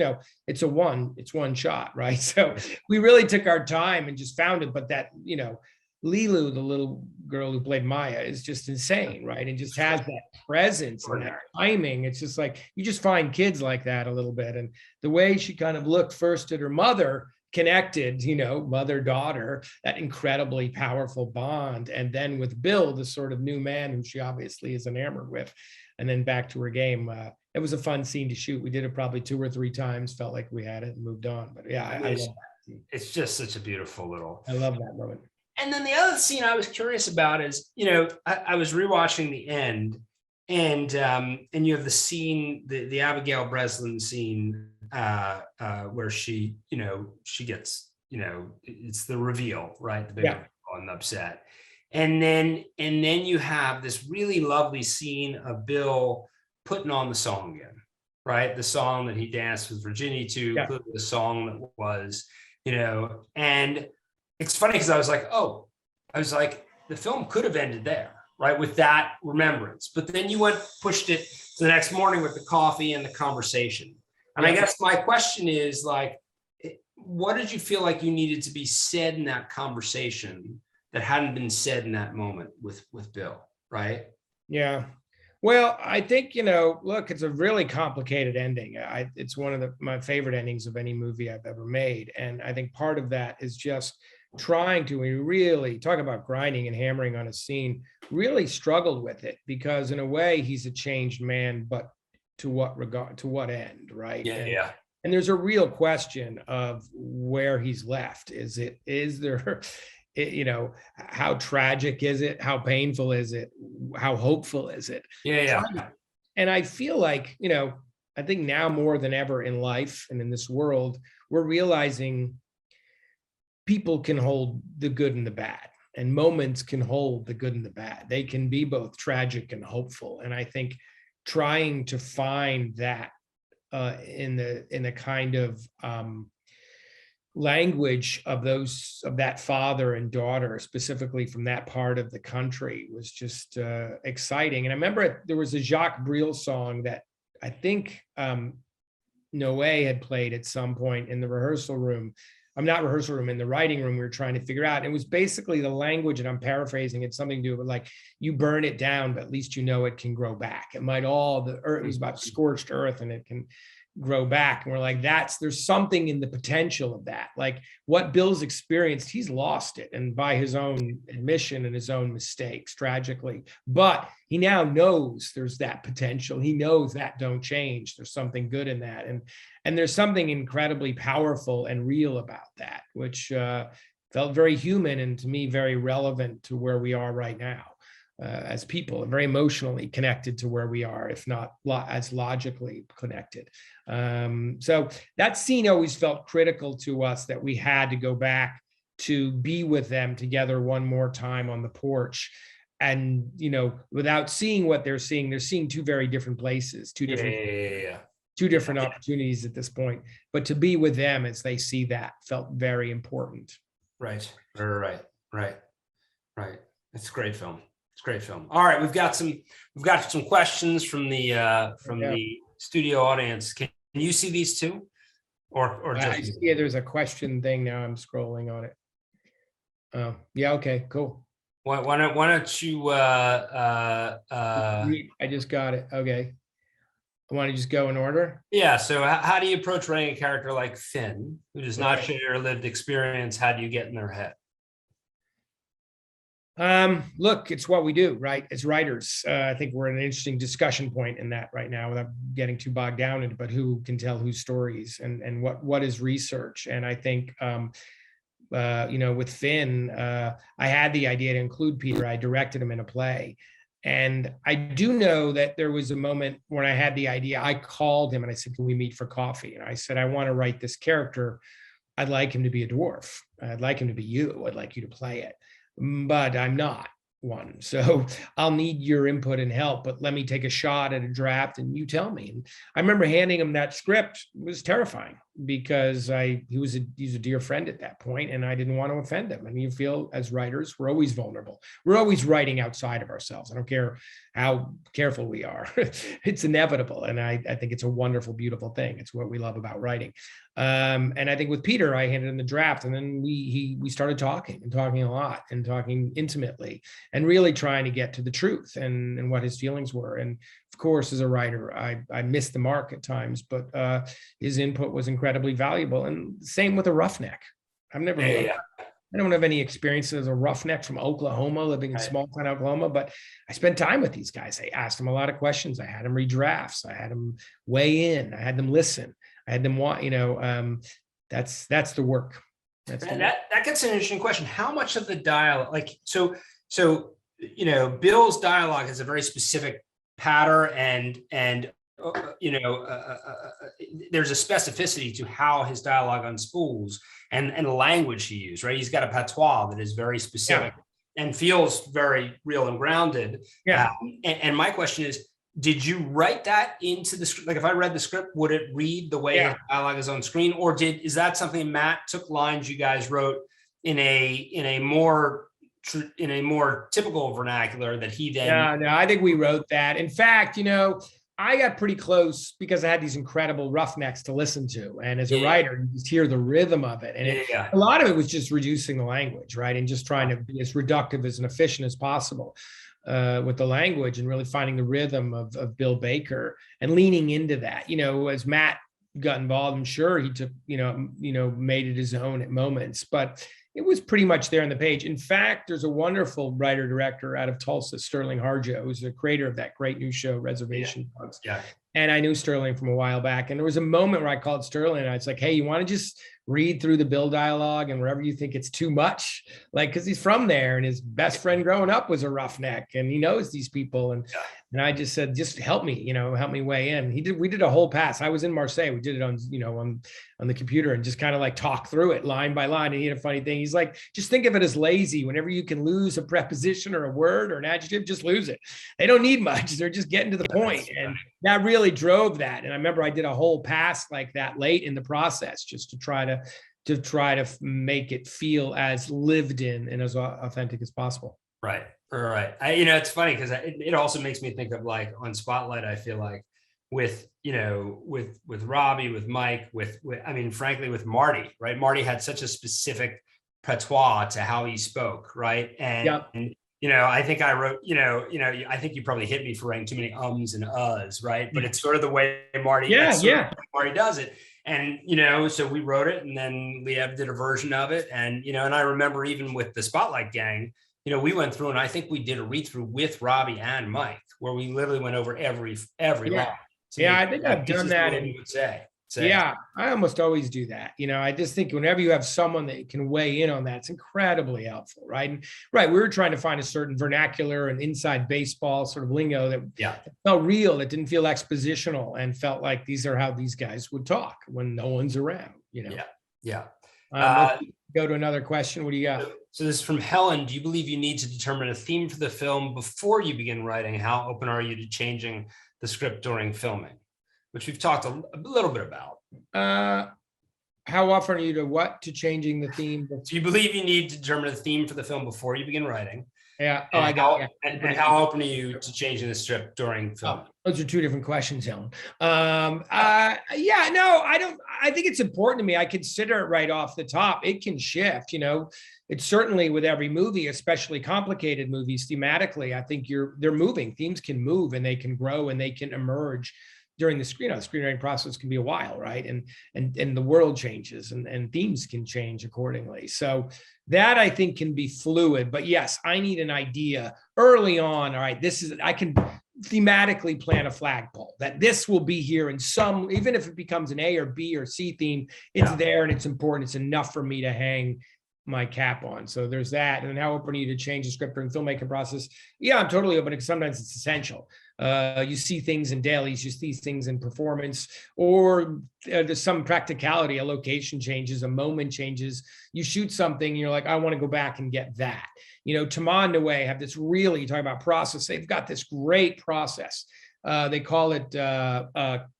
it's one shot, right? So we really took our time and just found it. But that, Lilu, the little girl who played Maya, is just insane, right? And just has that presence and that timing. It's just like, you just find kids like that a little bit. And the way she kind of looked first at her mother, connected, mother-daughter, that incredibly powerful bond. And then with Bill, the sort of new man who she obviously is enamored with, and then back to her game. It was a fun scene to shoot. We did it probably 2 or 3 times, felt like we had it and moved on. But yeah, I love that scene. It's just such a beautiful little. I love that moment. And then the other scene I was curious about is, I was rewatching the end, and you have the scene, the Abigail Breslin scene, where she gets, it's the reveal, right? The big and upset. And then you have this really lovely scene of Bill putting on the song again, right? The song that he danced with Virginia to, the song that was, and it's funny because I was like, the film could have ended there, right? With that remembrance. But then you pushed it to the next morning with the coffee and the conversation. And I guess my question is, like, what did you feel like you needed to be said in that conversation that hadn't been said in that moment with Bill, right? Yeah. Well, I think, look, it's a really complicated ending. It's one of my favorite endings of any movie I've ever made. And I think part of that is just trying to really talk about grinding and hammering on a scene, really struggled with it, because in a way he's a changed man, but to what regard, to what end, right? Yeah. And there's a real question of where he's left. Is there, how tragic is it? How painful is it? How hopeful is it? Yeah. And I feel like, I think now more than ever in life and in this world, we're realizing people can hold the good and the bad, and moments can hold the good and the bad. They can be both tragic and hopeful. And I think trying to find that in the kind of language of that father and daughter, specifically from that part of the country, was just exciting. And I remember there was a Jacques Brel song that I think Noé had played at some point in the rehearsal room. I'm not rehearsal room, in the writing room, we were trying to figure out. And it was basically the language, and I'm paraphrasing it, something to do with like, you burn it down, but at least it can grow back. It might the earth, it was about scorched earth, and it can grow back. And we're like, there's something in the potential of that. Like what Bill's experienced, he's lost it, and by his own admission and his own mistakes, tragically. But he now knows there's that potential. He knows that don't change. There's something good in that. And there's something incredibly powerful and real about that, which felt very human, and to me, very relevant to where we are right now. As people, and very emotionally connected to where we are, if not as logically connected. So that scene always felt critical to us, that we had to go back to be with them together one more time on the porch. And, without seeing what they're seeing 2 very different places, 2 different, 2 different opportunities at this point. But to be with them as they see that felt very important. Right. It's a great film. It's a great film. All right, we've got some questions from the studio audience. Can you see these too, or just there's a question thing now. I'm scrolling on it. Oh, yeah. Okay. Cool. Why don't you? I just got it. Okay. I want to just go in order. Yeah. So how do you approach writing a character like Finn, who does not share your lived experience? How do you get in their head? Look, it's what we do, right? As writers, I think we're at an interesting discussion point in that right now, without getting too bogged down in it, but who can tell whose stories, and what is research? And I think, with Finn, I had the idea to include Peter. I directed him in a play. And I do know that there was a moment when I had the idea, I called him and I said, can we meet for coffee? And I said, I want to write this character I'd like him to be a dwarf. I'd like him to be you. I'd like you to play it, but I'm not one. So I'll need your input and help, but let me take a shot at a draft and you tell me. And I remember handing him that script. It was terrifying because he's a dear friend at that point, and I didn't want to offend him. And you feel, as writers, we're always vulnerable. We're always writing outside of ourselves. I don't care how careful we are. It's inevitable. And I think it's a wonderful, beautiful thing. It's what we love about writing. And I think with Peter, I handed him the draft, and then we started talking a lot and talking intimately and really trying to get to the truth and what his feelings were. And of course, as a writer, I missed the mark at times, but his input was incredibly valuable. And same with a roughneck. I've never, I don't have any experience as a roughneck from Oklahoma, living in small town Oklahoma, but I spent time with these guys. I asked them a lot of questions. I had them read drafts. I had them weigh in. I had them listen. I had them want, that's the work. That gets an interesting question. How much of the dialogue, like, so, Bill's dialogue has a very specific pattern and there's a specificity to how his dialogue unspools and the language he used, right? He's got a patois that is very specific and feels very real and grounded. And my question is, did you write that into the script? Like, if I read the script, would it read the way the dialogue is on screen, or is that something Matt took lines you guys wrote in a more typical vernacular that he then? No, I think we wrote that. In fact, I got pretty close because I had these incredible roughnecks to listen to, and as a writer, you just hear the rhythm of it, and a lot of it was just reducing the language, right, and just trying to be as reductive and efficient as possible with the language, and really finding the rhythm of Bill Baker and leaning into that. As Matt got involved, I'm sure he took, made it his own at moments, but it was pretty much there on the page. In fact, there's a wonderful writer-director out of Tulsa, Sterling Harjo, who's the creator of that great new show, Reservation Dogs. And I knew Sterling from a while back. And there was a moment where I called Sterling and I was like, hey, you want to just read through the Bill dialogue, and wherever you think it's too much, because he's from there and his best friend growing up was a roughneck and he knows these people. And I just said, just help me, help me weigh in. We did a whole pass. I was in Marseille. We did it on, on the computer and just kind of like talk through it line by line. And he had a funny thing. He's like, just think of it as lazy. Whenever you can lose a preposition or a word or an adjective, just lose it. They don't need much. They're just getting to the point. And that really drove that. And I remember I did a whole pass like that late in the process, just to try to make it feel as lived in and as authentic as possible. Right. It's funny because it also makes me think of, like, on Spotlight, I feel like with Robbie, with Mike, frankly, with Marty, right? Marty had such a specific patois to how he spoke, right? And I think I wrote, I think you probably hit me for writing too many ums and uhs, right? But it's sort of the way Marty, Marty does it. And, so we wrote it, and then Liev did a version of it. And, and I remember even with the Spotlight gang, we went through, and I think we did a read through with Robbie and Mike, where we literally went over every line. I think I've done that. You would say. Yeah, I almost always do that. I just think whenever you have someone that can weigh in on that, it's incredibly helpful, right? And we were trying to find a certain vernacular and inside baseball sort of lingo that felt real, that didn't feel expositional, and felt like these are how these guys would talk when no one's around, Let's go to another question. What do you got? So this is from Helen. Do you believe you need to determine a theme for the film before you begin writing? How open are you to changing the script during filming? Which we've talked a little bit about. How often are you to changing the theme? Do you believe you need to determine a theme for the film before you begin writing? Yeah. And how open are you to changing the script during film? Those are two different questions, Helen. I don't. I think it's important to me. I consider it right off the top. It can shift. It's certainly with every movie, especially complicated movies thematically. I think they're moving. Themes can move, and they can grow, and they can emerge during the screenwriting process. Can be a while, right? And the world changes, and themes can change accordingly. So that, I think, can be fluid. But yes, I need an idea early on. All right, I can thematically plan a flagpole that this will be here in some, even if it becomes an A or B or C theme, it's there and it's important. It's enough for me to hang my cap on. So there's that. And how open are you to change the script during the filmmaking process? Yeah, I'm totally open, because sometimes it's essential. You see things in dailies, you see things in performance, or there's some practicality, a location changes, a moment changes. You shoot something, and you're like, I want to go back and get that. Tama and Niue have this really, you talk about process, they've got this great process. They call it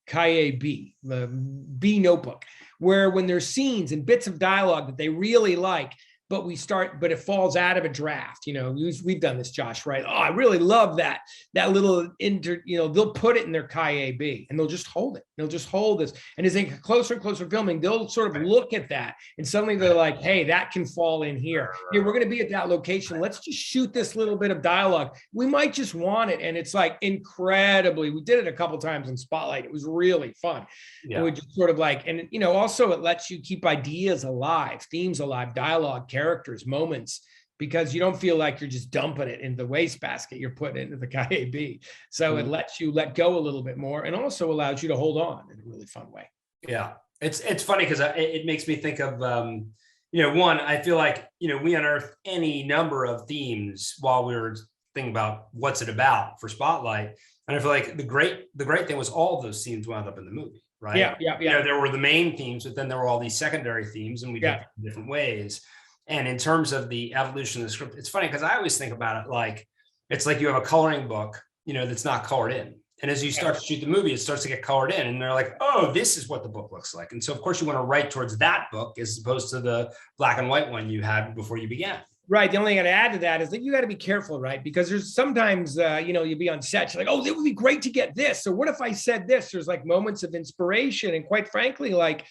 Kaye B, the B notebook, where when there's scenes and bits of dialogue that they really like, but it falls out of a draft. We've done this, Josh, right? Oh, I really love that little they'll put it in their Kaye B and they'll just hold it. They'll just hold this. And as they get closer and closer filming, they'll sort of look at that and suddenly they're like, hey, that can fall in here. Here, we're going to be at that location. Let's just shoot this little bit of dialogue. We might just want it. And it's like incredibly, we did it a couple times in Spotlight. It was really fun. Yeah. And we just sort of like, and also it lets you keep ideas alive, themes alive, dialogue, characters, moments, because you don't feel like you're just dumping it in the wastebasket. You're putting it into the Kaye B. So it lets you let go a little bit more and also allows you to hold on in a really fun way. Yeah. It's funny because it makes me think of, one, I feel like, we unearthed any number of themes while we were thinking about what's it about for Spotlight. And I feel like the great thing was all of those themes wound up in the movie, right? Yeah. There were the main themes, but then there were all these secondary themes and we did it in different ways. And in terms of the evolution of the script, it's funny because I always think about it like, it's like you have a coloring book, that's not colored in. And as you start to shoot the movie, it starts to get colored in and they're like, oh, this is what the book looks like. And so of course you want to write towards that book as opposed to the black and white one you had before you began. Right. The only thing I'd add to that is that you got to be careful, right? Because there's sometimes, you'll be on set, you're like, oh, it would be great to get this. So what if I said this? There's like moments of inspiration. And quite frankly, like,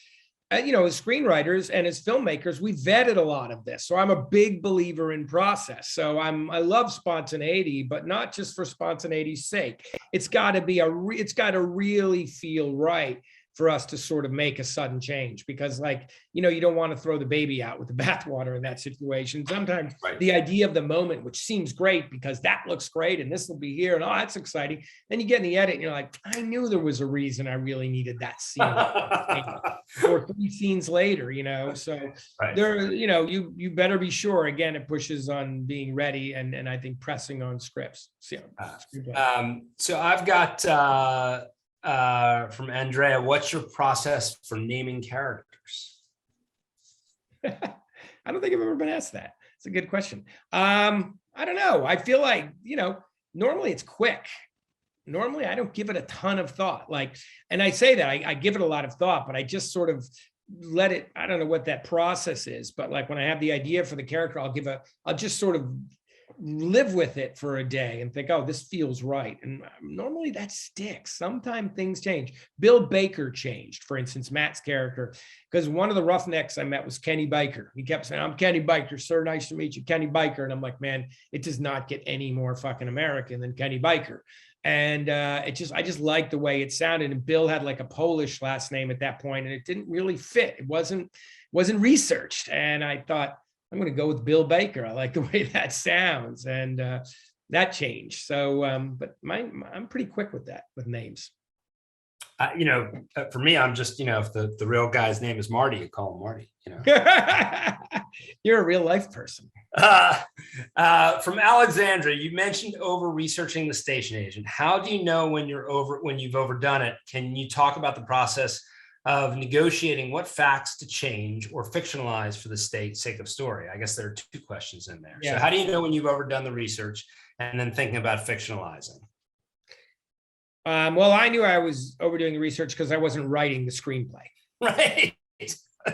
as screenwriters and as filmmakers, we vetted a lot of this. So I'm a big believer in process. So I love spontaneity, but not just for spontaneity's sake. It's got to it's got to really feel right for us to sort of make a sudden change because you don't want to throw the baby out with the bathwater in that situation. Sometimes the idea of the moment, which seems great because that looks great and this will be here and oh, that's exciting. Then you get in the edit and you're like, I knew there was a reason I really needed that scene or 3 scenes later, so there, you better be sure. Again, it pushes on being ready and I think pressing on scripts. So I've got, from Andrea, what's your process for naming characters? I don't think I've ever been asked that. It's a good question. I don't know. I feel like, normally it's quick. Normally I don't give it a ton of thought. And I say that I give it a lot of thought, but I just sort of let it, I don't know what that process is, but when I have the idea for the character, I'll just sort of live with it for a day and think, oh, this feels right. And normally that sticks. Sometimes things change. Bill Baker changed, for instance, Matt's character, because one of the roughnecks I met was Kenny Biker. He kept saying, I'm Kenny Biker, sir. Nice to meet you, Kenny Biker. And I'm like, man, it does not get any more fucking American than Kenny Biker. And I just liked the way it sounded. And Bill had like a Polish last name at that point, and it didn't really fit. It wasn't researched. And I thought, I'm going to go with Bill Baker. I like the way that sounds, and that changed. So, but I'm pretty quick with that, with names. For me, I'm just, if the real guy's name is Marty, you call him Marty. You're a real life person. From Alexandra, you mentioned over researching the station agent. How do you know when you've overdone it? Can you talk about the process of negotiating what facts to change or fictionalize for the sake of story? I guess there are 2 questions in there. Yeah. So how do you know when you've overdone the research and then thinking about fictionalizing? Well, I knew I was overdoing the research because I wasn't writing the screenplay. Right.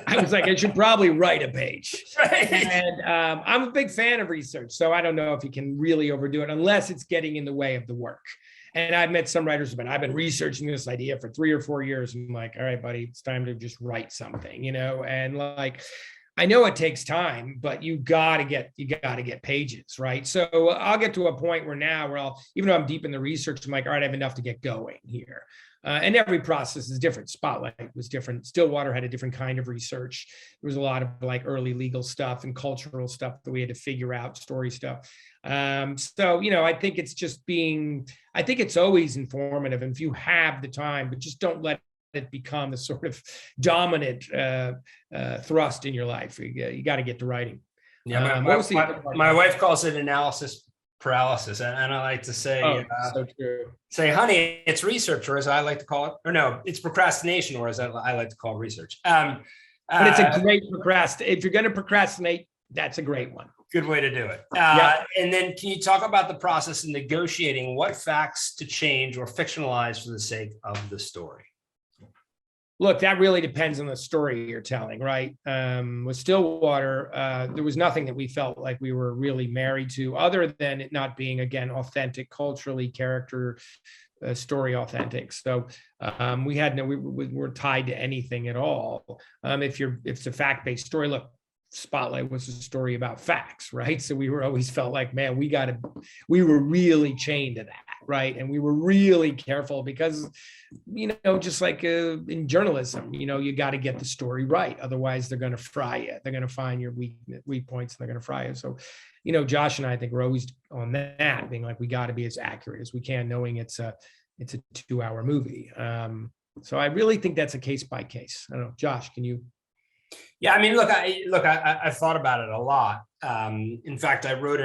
I was like, I should probably write a page. Right. And I'm a big fan of research, so I don't know if you can really overdo it unless it's getting in the way of the work. And I've met some writers, but I've been researching this idea for 3 or 4 years. I'm like, all right, buddy, it's time to just write something, and I know it takes time, but you gotta get pages, right? So I'll get to a point where even though I'm deep in the research, I'm like, all right, I have enough to get going here. And every process is different. Spotlight was different. Stillwater had a different kind of research. There was a lot of early legal stuff and cultural stuff that we had to figure out, story stuff. So, I think it's I think it's always informative. And if you have the time, but just don't let it become the sort of dominant thrust in your life. You got to get to writing. Yeah, my wife calls it analysis paralysis. And I like to say, So true. say, honey, it's research, or as I like to call it, or no, it's procrastination, or as I like to call research. But it's a great If you're going to procrastinate, that's a great one. Good way to do it. Yeah. And then can you talk about the process of negotiating what facts to change or fictionalize for the sake of the story? Look, that really depends on the story you're telling, right? With Stillwater, there was nothing that we felt like we were really married to, other than it not being, again, authentic, culturally, character, story authentic. So we were tied to anything at all. If it's a fact-based story, look, Spotlight was a story about facts, right? So we always felt like, man, we were really chained to that, right? And we were really careful because, just like in journalism, you got to get the story right. Otherwise, they're going to fry you. They're going to find your weak points and they're going to fry you. So, Josh and I think we're always on that, being like, we got to be as accurate as we can, knowing it's a 2-hour movie. So I really think that's a case by case. I don't know, Josh, can you? Yeah, I mean, I've thought about it a lot. In fact, I wrote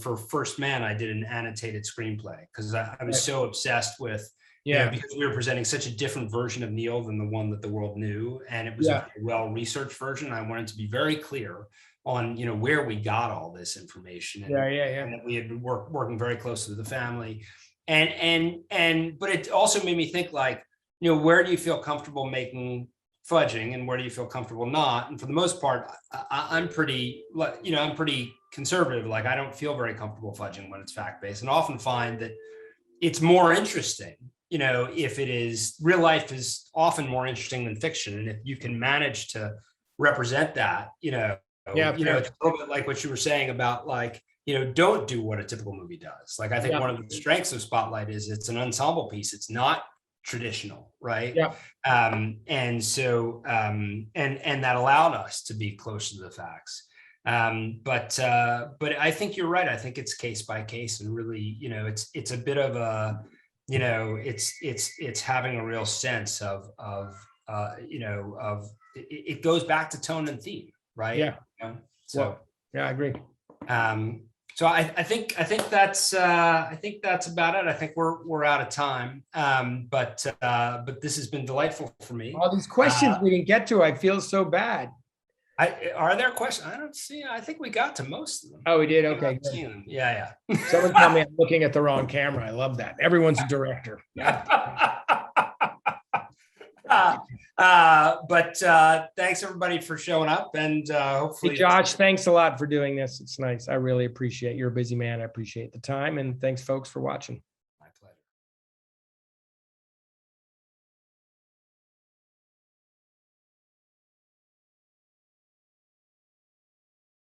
for First Man, I did an annotated screenplay because I was so obsessed with, because we were presenting such a different version of Neil than the one that the world knew. And it was a well-researched version. I wanted to be very clear on, where we got all this information. And, and that we had been working very closely with the family. But it also made me think, like, where do you feel comfortable making fudging and where do you feel comfortable not? And for the most part, I'm pretty conservative. Like, I don't feel very comfortable fudging when it's fact-based, and often find that it's more interesting, if it is real life is often more interesting than fiction. And if you can manage to represent that, it's a little bit like what you were saying about, like, don't do what a typical movie does. Like, I think one of the strengths of Spotlight is it's an ensemble piece. It's not traditional, right? And so and that allowed us to be close to the facts. But I think you're right. I think it's case by case, and really, it's a bit of a, it's having a real sense of it goes back to tone and theme, right? So I agree. So I think that's about it. I think we're out of time. But this has been delightful for me. All these questions we didn't get to. I feel so bad. Are there questions? I don't see. I think we got to most of them. Oh, we did. Okay. Yeah. Someone tell me I'm looking at the wrong camera. I love that. Everyone's a director. But thanks everybody for showing up, and hopefully, hey, Josh, thanks a lot for doing this. It's nice. I really appreciate it. You're a busy man. I appreciate the time, and thanks folks for watching.